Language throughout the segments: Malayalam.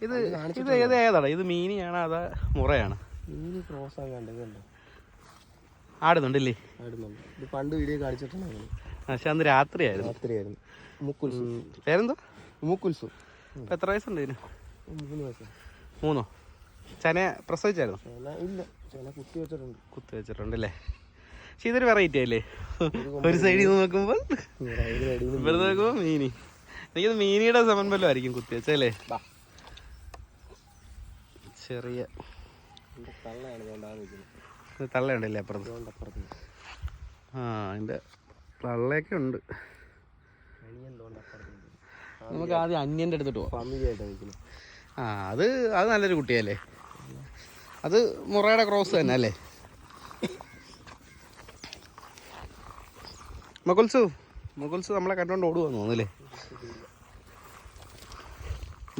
ഇത് ഇത് ഏതാണ്? ഇത് മീനിയാണോ അതാ മുറയാണ്? മീനി ക്രോസ് ആകാണ്ട് ആടുന്നുണ്ടല്ലേ? ആടുന്നുണ്ട്. ഇത് പണ്ട് വീഡിയോ കാണിച്ചിട്ടുണ്ടായിരുന്നു. പക്ഷെ അന്ന് രാത്രിയായിരുന്നു. മുക്കുൽസു. പേരെന്തോ? മുക്കുൽസു. എത്ര വയസ്സുണ്ട് ഇതിന്? 3 വയസ്സ്. 3? ചന പ്രസവിച്ചായിരുന്നു? ഇല്ല, ചന കുത്തി വെച്ചിട്ടുണ്ടല്ലേ? പക്ഷെ ഇതൊരു വെറൈറ്റി അല്ലേ? ഒരു സൈഡിൽ നിന്ന് നോക്കുമ്പോൾ ഇവിടെ നോക്കുമ്പോൾ മീനി. എനിക്കത് മീനിയുടെ സമൻപല്ലോ ആയിരിക്കും കുത്തി വെച്ചല്ലേ? ചെറിയ തള്ളയുണ്ടല്ലേ അപ്പുറത്ത്? ആ, അതിൻ്റെ തള്ളയൊക്കെ ഉണ്ട്. നമുക്ക് ആദ്യം അന്യൻ്റെ അടുത്തിട്ട് പോവാം. ആ, അത് നല്ലൊരു കുട്ടിയല്ലേ? അത് മുറയുടെ ക്രോസ് തന്നെ അല്ലേ? മുകുൽസു നമ്മളെ കണ്ടോണ്ട് ഓടുവന്ന് തോന്നുന്നല്ലേ?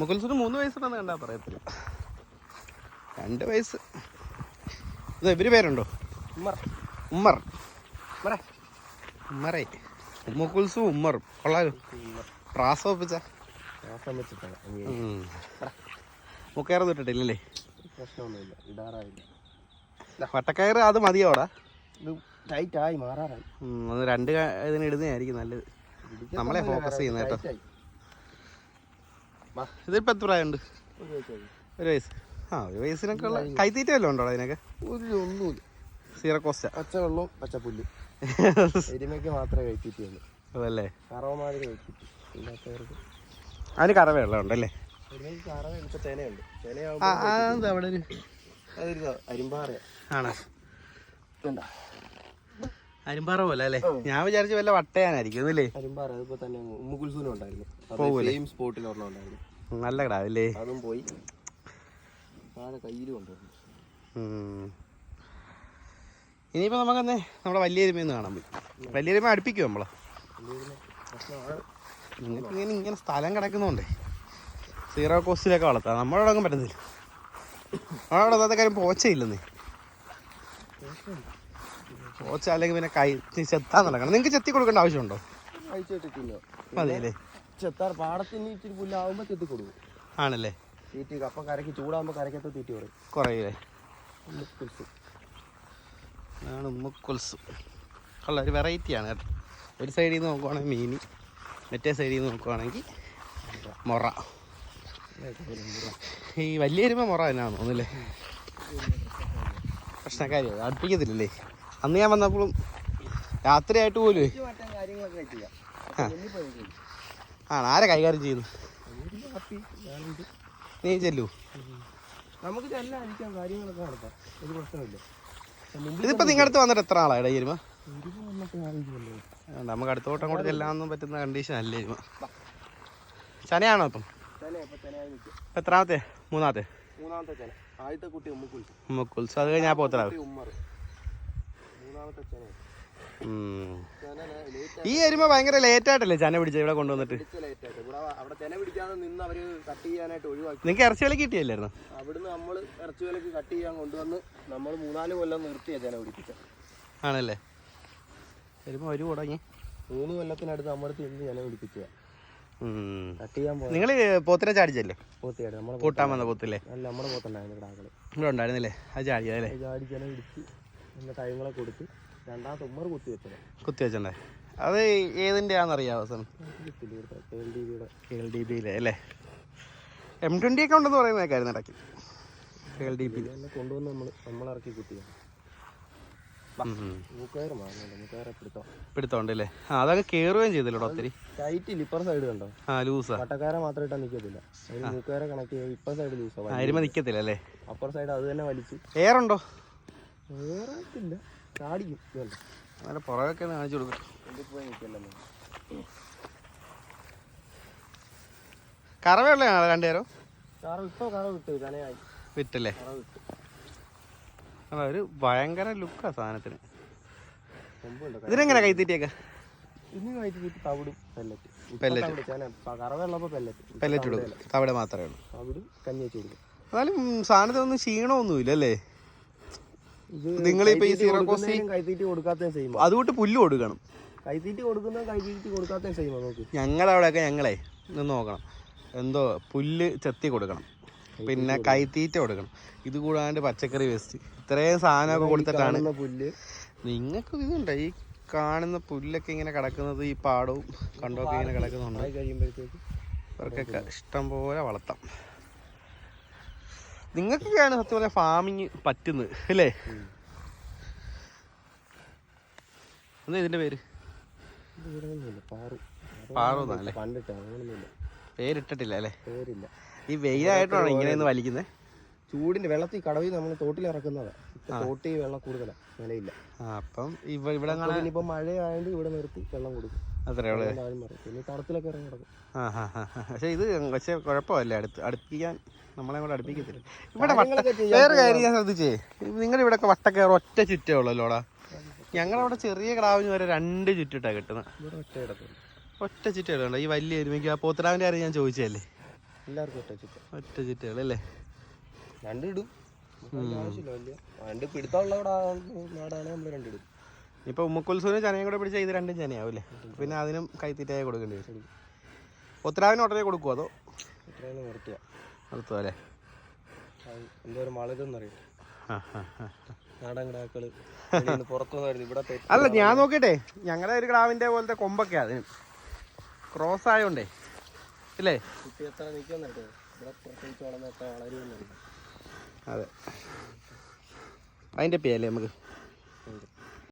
മുകുൽസിന് 3 വയസ്സുണ്ടെന്ന് കണ്ടാ പറയത്തില്ല. 2 വയസ്സ്. ഇത് ഇവര് പേരുണ്ടോ? ഉമ്മറേ. മുകുൽസും ഉമ്മറും കൊള്ളാലോ. പ്രാസം ഒപ്പിച്ച മുക്കയറ് തൊട്ടിട്ടില്ലല്ലേ? പ്രശ്നമൊന്നുമില്ല, ഇടാറായില്ല. വട്ടക്കയറ് അത് മതിയോടാ? ഇത് ടൈറ്റായി മാറാറായി. അത് 2 ഇതിന് ഇടുന്നതായിരിക്കും നല്ലത്. നമ്മളെ ഫോക്കസ് ചെയ്യുന്ന കേട്ടോ. ഇതിപ്പോ എത്ര പ്രായമുണ്ട്? 1 വയസ്സ്. ആ, 1 വയസ്സിനൊക്കെ ഉള്ള കൈത്തീറ്റ വല്ലതും ഉണ്ടോ അതിനൊക്കെ? ഒന്നുമില്ല. Zero cost. പച്ചവെള്ളവും പച്ചപ്പുല്ല്. എരുമയ്ക്ക് മാത്രമേ കൈത്തീറ്റുള്ളൂ. അതല്ലേ? കറവമാതിരി കൈത്തീറ്റ. അതിന് കറവ വെള്ളം ഉണ്ടല്ലേ? എരുമയ്ക്ക് കറവ ഇപ്പൊ ചെനയുണ്ട്. അവിടെ ഒരു അരിമ്പാറ ആണോ? അരിമ്പാറ പോലെ അല്ലേ? ഞാൻ വിചാരിച്ചു വല്ല വട്ടയാനായിരിക്കും അല്ലേ? അരിമ്പാറ അതിപ്പോ തന്നെ ഉമ്മുകുൽസൂനും ഉണ്ടായിരുന്നു. സെയിം സ്പോട്ടിൽ ഒരെണ്ണം ഉണ്ടായിരുന്നു. നല്ല കിടാവല്ലേ? അതും പോയി. കയ്യിലും കൊണ്ടുവന്നു. ഇനിയിപ്പോ നമുക്കെന്നേ നമ്മുടെ വലിയ എരുമയൊന്ന് കാണാൻ പോയി. വലിയ എരുമ അടുപ്പിക്കുമോ നമ്മളെ? നിങ്ങൾക്ക് ഇങ്ങനെ സ്ഥലം കിടക്കുന്നോണ്ടേ സീറോ കോസ്റ്റിലൊക്കെ വളർത്താം. നമ്മളോട് അങ്ങ് പറ്റുന്നില്ല. നമ്മളവിടെ അന്നത്തെ കാര്യം പോച്ചയില്ലെന്നേ. പോച്ച അല്ലെങ്കിൽ പിന്നെ ചെത്താൻ നടക്കണം. നിങ്ങൾക്ക് ചെത്തി കൊടുക്കേണ്ട ആവശ്യമുണ്ടോ? മതിയല്ലേ? ചെത്താർ പാടത്തിന് ഇച്ചിരി പുല്ലാവുമ്പോ ചെത്തി കൊടുക്കും. ആണല്ലേ? തീറ്റി അപ്പം കരക്ക് ചൂടാകുമ്പോ കരക്കത്ത് തീറ്റി കുറയില്ലേ? അതാണ് ഉമ്മുക്കുൽസു. ഉള്ള ഒരു വെറൈറ്റിയാണ് കേട്ടോ. ഒരു സൈഡിൽ നിന്ന് നോക്കുവാണെങ്കിൽ മീനി, മറ്റേ സൈഡിൽ നിന്ന് നോക്കുവാണെങ്കിൽ മുറ. ഈ വലിയ എരുമ മുറ തന്നെയാണെന്ന് തോന്നുന്നില്ലേ? പ്രശ്നക്കാരിയാണ്, അടുപ്പിക്കത്തില്ലല്ലേ? അന്ന് ഞാൻ വന്നപ്പോഴും രാത്രിയായിട്ട് പോലും ആരെ കൈകാര്യം ചെയ്യുന്നു? നീ ചെല്ലൂ. നമുക്ക് കാര്യങ്ങളൊക്കെ നടത്താം, ഒരു പ്രശ്നമില്ല. ഇതിപ്പോ നിങ്ങളുടെ അടുത്ത് വന്നിട്ട് എത്ര ആളാണ് എരുമ? നമുക്ക് അടുത്തോട്ടം കൂടെ ചെല്ലാനൊന്നും പറ്റുന്ന കണ്ടീഷൻ അല്ലേ എരുമ? ചനയാണോ ഇപ്പം? എത്രാമത്തെ? മൂന്നാമത്തെ ചന. ആദ്യത്തെ കുട്ടി ഉമ്മുക്കുൽസു. അത് കഴിഞ്ഞാൽ പോത്തരാവും. ഈ എരുമ ഭയങ്കര ലേറ്റായിട്ടല്ലേ ചന പിടിച്ചത് ഇവിടെ കൊണ്ടുവന്നിട്ട്? നിങ്ങൾക്ക് ഇറച്ചി വിലക്ക് കിട്ടിയല്ലായിരുന്നു? അവിടുന്ന് നമ്മൾ ഇറച്ചി വിലക്ക് കട്ട് ചെയ്യാൻ കൊണ്ടുവന്ന് നമ്മൾ 3-4 കൊല്ലം നിർത്തിയ ചന പിടിപ്പിച്ച. ആണല്ലേ? എരുമ ഒരു തുടങ്ങി 3 കൊല്ലത്തിനടുത്ത് നമ്മുടെ ഇന്ന് ചന പിടിപ്പിക്കുക. കട്ട് ചെയ്യാൻ നിങ്ങൾ പോത്തിനെ ചാടിച്ചല്ലേ? പോത്തിയാട് നമ്മൾ പൂട്ടാൻ വന്ന പോത്തില്ലേ? അല്ല, നമ്മുടെ പോത്തുണ്ടായിരുന്നു കിടാക്കള് ഇവിടെ ഉണ്ടായിരുന്നില്ലേ? അത് ചാടിയതല്ലേ? ചാടി ചന പിടിച്ച് പിന്നെ ടൈങ്ങളെ കൊടുത്ത് രണ്ടാമത്തെ ഉമ്മർ കുത്തി വെച്ചിട്ടുണ്ടേ. അത് ഏതിൻ്റെ ആണെന്നറിയാമോ? KLDB അല്ലേ? M20 ഒക്കെ ഉണ്ടെന്ന് പറയുന്ന കാര്യം ഇടയ്ക്ക്. KLDB കൊണ്ടുവന്ന് നമ്മളിറക്കി കുത്തിയാണ്. പിടുത്തോണ്ടല്ലേ? അതൊക്കെ കേറുകയും ചെയ്തല്ലോ ഒത്തിരി. ടൈറ്റിൽ ഇപ്പർ സൈഡ് കണ്ടോ? ലൂസാ. പട്ടക്കാര മാത്രം ഇട്ടാ നിക്കത്തില്ല. മൂക്കാരെ കണക്ട് ചെയ്യാൻ ഇപ്പർ സൈഡ് ലൂസാ. അരിമ നിക്കത്തില്ല അല്ലേ? അപ്പർ സൈഡ് അത് തന്നെ വലിച്ചു. ഏറുണ്ടോ? ഏറില്ല, ചാടിക്കും. അങ്ങനെ പുറകൊക്കെ കാണിച്ചു കൊടുക്കും. കറവയുള്ള 2 നേരം ഇപ്പൊ കറ വിട്ടു തനയായി വിട്ടല്ലേ? ഒരു ഭയങ്കര ലുക്കാ സാധനത്തിന്. ഇതിനെങ്ങനെ കൈത്തീറ്റിയൊക്കെ? ഇനി കൈത്തീറ്റി തവിടും പെല്ലറ്റ് കൊടുക്കും. തവിട് മാത്രമേ ഉള്ളൂ. തവിടും കഞ്ഞി വെച്ച് കൊടുക്കും. എന്നാലും സാധനത്തിനൊന്നും ക്ഷീണമൊന്നുമില്ല അല്ലേ? നിങ്ങളിപ്പോ ഈ സീറോ കോസ്റ്റ് കൈത്തീറ്റി കൊടുക്കാത്ത സെയിം. അതുകൊണ്ട് പുല്ല് കൊടുക്കണം. കൈത്തീറ്റി കൊടുക്കുന്ന കൈത്തീറ്റി കൊടുക്കാത്ത സെയിം. നോക്ക്, ഞങ്ങളവിടെയൊക്കെ ഞങ്ങളെ നിന്ന് നോക്കണം, എന്തോ പുല്ല് ചെത്തി കൊടുക്കണം. പിന്നെ കൈത്തീറ്റ കൊടുക്കണം. ഇത് കൂടാണ്ട് പച്ചക്കറി വേസ്റ്റ്, ഇത്രയും സാധനമൊക്കെ കൊടുത്തിട്ടാണ്. പുല്ല് നിങ്ങൾക്ക് ഇതുണ്ട്, ഈ കാണുന്ന പുല്ലൊക്കെ ഇങ്ങനെ കിടക്കുന്നത്, ഈ പാടവും കണ്ടമൊക്കെ ഇങ്ങനെ കിടക്കുന്നുണ്ട്. കഴിയുമ്പോഴത്തേക്ക് അവർക്കൊക്കെ ഇഷ്ടം പോലെ വളർത്താം. നിങ്ങൾക്കൊക്കെയാണ് സത്യം പറഞ്ഞാൽ ഫാമിങ് പറ്റുന്നത് അല്ലേ? എന്താ ഇതിന്റെ പേര്? പാറൂന്നല്ലേ? പേരിട്ടിട്ടില്ല അല്ലേ? പേരില്ല. ഈ വെയിലായിട്ടാണോ ഇങ്ങനെയൊന്ന് വലിക്കുന്നത്? ചൂടിന്റെ വെള്ളത്തിൽ കടവിൽ നമ്മൾ തോട്ടിൽ ഇറക്കുന്നതാ. തോട്ടിൽ വെള്ളം കൂടുതലാ, നിലയില്ല. അപ്പം ഇവിടെ ഇപ്പൊ മഴയായത് ഇവിടെ നിർത്തി വെള്ളം കൊടുക്കും. അത്രേ ഉള്ളൂ. പിന്നെ തടത്തിലൊക്കെ ഇറങ്ങി കിടക്കും. പക്ഷെ ഇത് പക്ഷെ കുഴപ്പമല്ലേ, അടുപ്പിക്കാൻ നമ്മളെ കൂടെ അടുപ്പിക്കത്തില്ല. ഇവിടെ വേറെ കാര്യം ഞാൻ ശ്രദ്ധിച്ചേ, നിങ്ങളുടെ ഇവിടെ ഒക്കെ വട്ടക്കയർ ഒറ്റ ചുറ്റേ ഉള്ളല്ലോടാ. ഞങ്ങളവിടെ ചെറിയ ക്രാവിന് വരെ 2 ചുറ്റിട്ടാ കിട്ടുന്നത്. ഒറ്റ ചുറ്റുകളുണ്ട്. ഈ വലിയ ഒരുമിക്ക് ആ പോത്തരാവിന്റെ കാര്യം ഞാൻ ചോദിച്ചല്ലേ, എല്ലാവർക്കും ഒറ്റ ചുറ്റുകളല്ലേ? 2 ഇടും. ആവശ്യമില്ല, വലിയ 2 പിടുത്തമുള്ള നാടാണ് നമ്മൾ 2 ഇടും. ഇപ്പൊ ഉമ്മക്കുൽസൂരിന് ചനയും കൂടെ പിടിച്ചാൽ ഇത് 2 ചനയാവൂല്ലേ? പിന്നെ അതിനും കൈത്തീറ്റായി കൊടുക്കേണ്ടി വരും. ഒത്തരാവിന് ഉടനെ കൊടുക്കുമോ അതോ നിർത്തുക അല്ലേ? എന്തോരം വളരുന്നറിയാം നാടൻ കിടാക്കള് പുറത്തുനിന്നായിരുന്നു ഇവിടെ. അല്ല ഞാൻ നോക്കിട്ടെ, ഞങ്ങളുടെ ഒരു കിടാവിന്റെ പോലത്തെ കൊമ്പൊക്കെ അതിന് ക്രോസ് ആയോണ്ടേ ഇല്ലേ? കുട്ടി എത്ര നിൽക്കുന്നുണ്ട് ഇവിടെ, പ്രത്യേകിച്ച് വളർന്ന് എത്ര വളരുമെന്നറിയാം. അതെ, അതിൻ്റെ പേയല്ലേ നമുക്ക്.